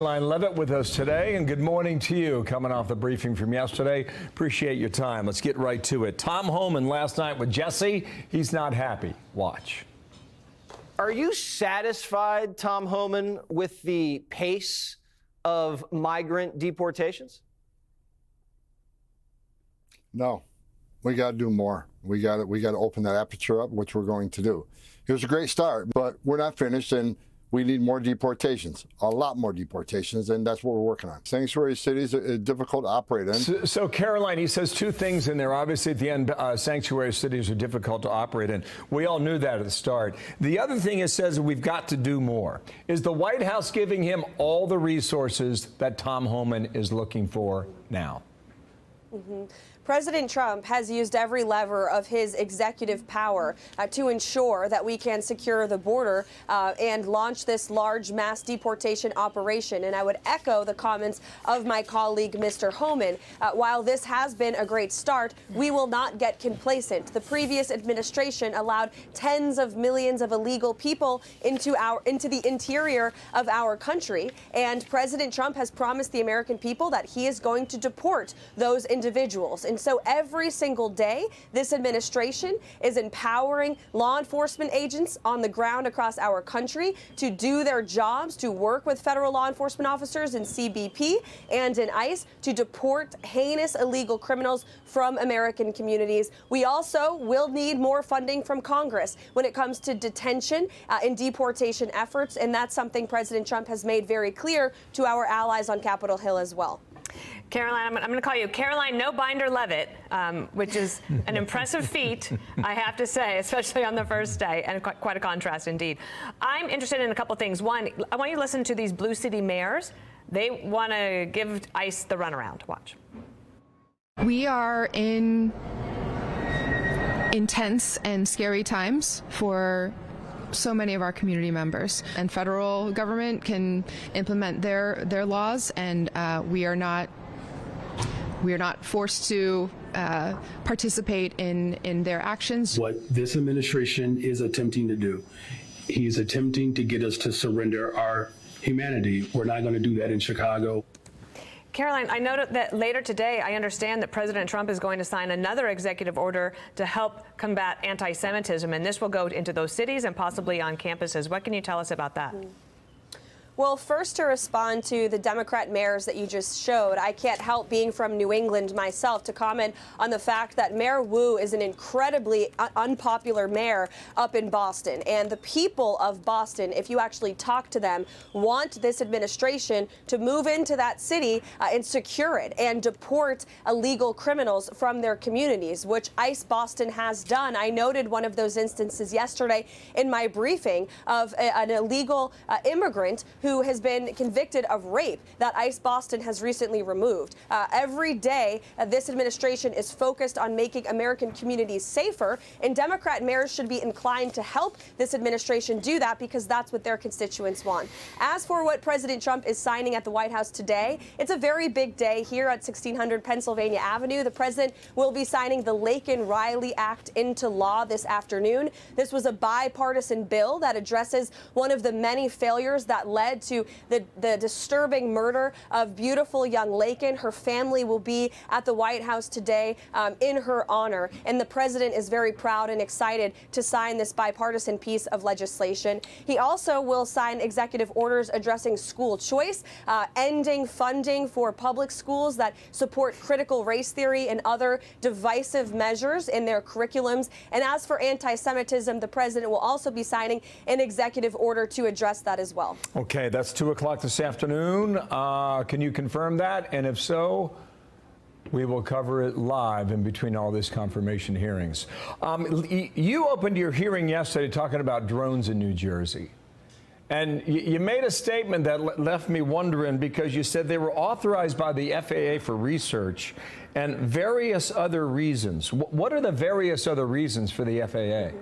Karoline Leavitt with us today, and good morning to you. Coming off the briefing from yesterday, appreciate your time. Let's get right to it. Tom Homan last night with Jesse. He's not happy. Watch. Are you satisfied, Tom Homan, with the pace of migrant deportations? No, we got to do more. We got to open that aperture up, which we're going to do. It was a great start, but we're not finished, and we need more deportations, a lot more deportations, and that's what we're working on. Sanctuary cities are difficult to operate in. So Karoline, he says two things in there. Obviously, at the end, sanctuary cities are difficult to operate in. We all knew that at the start. The other thing it says we've got to do more. Is the White House giving him all the resources that Tom Homan is looking for now? President Trump has used every lever of his executive power to ensure that we can secure the border and launch this large mass deportation operation. And I would echo the comments of my colleague, Mr. Homan. While this has been a great start, we will not get complacent. The previous administration allowed tens of millions of illegal people into the interior of our country. And President Trump has promised the American people that he is going to deport those individuals. And so every single day, this administration is empowering law enforcement agents on the ground across our country to do their jobs, to work with federal law enforcement officers in CBP and in ICE to deport heinous illegal criminals from American communities. We also will need more funding from Congress when it comes to detention and deportation efforts, and that's something President Trump has made very clear to our allies on Capitol Hill as well. Karoline, I'm going to call you Karoline No Binder Leavitt, which is an impressive feat, I have to say, especially on the first day, and quite a contrast indeed. I'm interested in a couple things. One, I want you to listen to these Blue City mayors. They want to give ICE the runaround. Watch. We are in intense and scary times for so many of our community members, and federal government can implement their laws, and we are not forced to participate in their actions. What this administration is attempting to do, he's attempting to get us to surrender our humanity. We're not going to do that in Chicago. Karoline, I noted that later today, I understand that President Trump is going to sign another executive order to help combat anti-Semitism, and this will go into those cities and possibly on campuses. What can you tell us about that? Well, first, to respond to the Democrat mayors that you just showed, I can't help, being from New England myself, to comment on the fact that Mayor Wu is an incredibly unpopular mayor up in Boston. And the people of Boston, if you actually talk to them, want this administration to move into that city and secure it and deport illegal criminals from their communities, which ICE Boston has done. I noted one of those instances yesterday in my briefing of an illegal immigrant who has been convicted of rape that ICE Boston has recently removed. Every day, this administration is focused on making American communities safer, and Democrat mayors should be inclined to help this administration do that because that's what their constituents want. As for what President Trump is signing at the White House today, it's a very big day here at 1600 Pennsylvania Avenue. The president will be signing the Laken-Riley Act into law this afternoon. This was a bipartisan bill that addresses one of the many failures that led to the disturbing murder of beautiful young Laken. Her family will be at the White House today in her honor, and the president is very proud and excited to sign this bipartisan piece of legislation. He also will sign executive orders addressing school choice, ending funding for public schools that support critical race theory and other divisive measures in their curriculums. And as for anti-Semitism, the president will also be signing an executive order to address that as well. Okay, that's 2 o'clock this afternoon. Can you confirm that? And if so, we will cover it live in between all these confirmation hearings. You opened your hearing yesterday talking about drones in New Jersey. And you made a statement that left me wondering, because you said they were authorized by the FAA for research and various other reasons. What are the various other reasons for the FAA?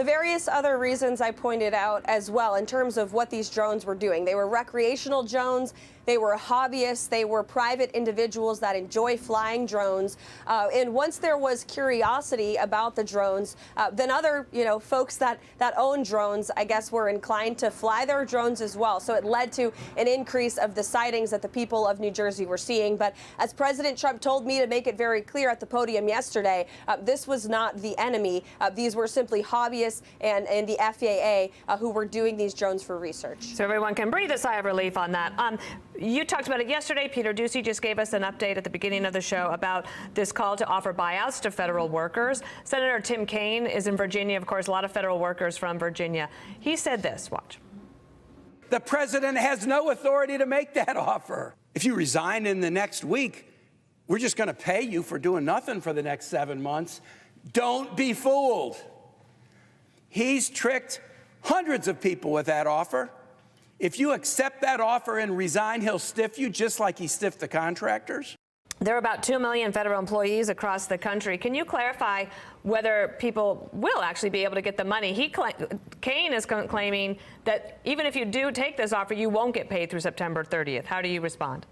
the various other reasons I pointed out as well in terms of what these drones were doing. They were recreational drones. They were hobbyists. They were private individuals that enjoy flying drones. And once there was curiosity about the drones, then other, folks that own drones, I guess, were inclined to fly their drones as well. So it led to an increase of the sightings that the people of New Jersey were seeing. But as President Trump told me to make it very clear at the podium yesterday, this was not the enemy. These were simply hobbyists and the FAA who were doing these drones for research. So everyone can breathe a sigh of relief on that. You talked about it yesterday. Peter Doocy just gave us an update at the beginning of the show about this call to offer buyouts to federal workers. Senator Tim Kaine is in Virginia, of course, a lot of federal workers from Virginia. He said this, watch. The president has no authority to make that offer. If you resign in the next week, we're just going to pay you for doing nothing for the next 7 months. Don't be fooled. He's tricked hundreds of people with that offer. If you accept that offer and resign, he'll stiff you just like he stiffed the contractors. There are about 2 million federal employees across the country. Can you clarify whether people will actually be able to get the money? Kaine is claiming that even if you do take this offer, you won't get paid through September 30th. How do you respond?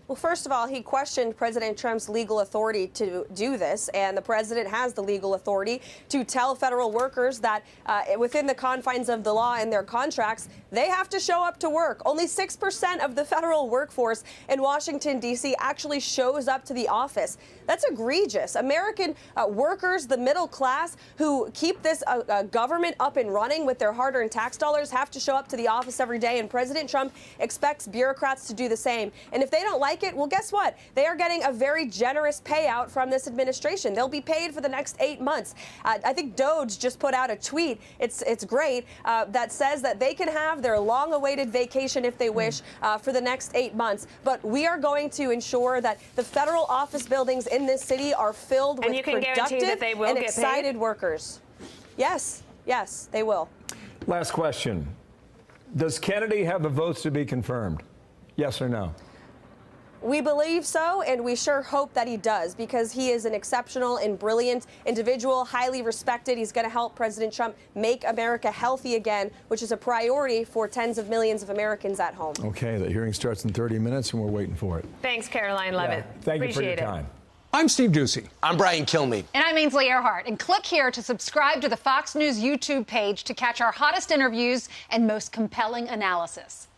Well, first of all, he questioned President Trump's legal authority to do this, and the president has the legal authority to tell federal workers that within the confines of the law and their contracts, they have to show up to work. Only 6% of the federal workforce in Washington, D.C. actually shows up to the office. That's egregious. American workers, the middle class, who keep this government up and running with their hard-earned tax dollars, have to show up to the office every day, and President Trump expects bureaucrats to do the same. And if they don't like it, well, guess what? They are getting a very generous payout from this administration. They'll be paid for the next 8 months. I think Doge just put out a tweet. It's great that says that they can have their long-awaited vacation if they wish for the next 8 months. But we are going to ensure that the federal office buildings in this city are filled with productive and excited workers. Yes, they will. Last question. Does Kennedy have the votes to be confirmed? Yes or no? We believe so, and we sure hope that he does, because he is an exceptional and brilliant individual, highly respected. He's going to help President Trump make America healthy again, which is a priority for tens of millions of Americans at home. Okay, the hearing starts in 30 minutes, and we're waiting for it. Thanks, Karoline Leavitt. Yeah. Thank you for your time. I'm Steve Doocy. I'm Brian Kilmeade. And I'm Ainsley Earhart. And click here to subscribe to the Fox News YouTube page to catch our hottest interviews and most compelling analysis.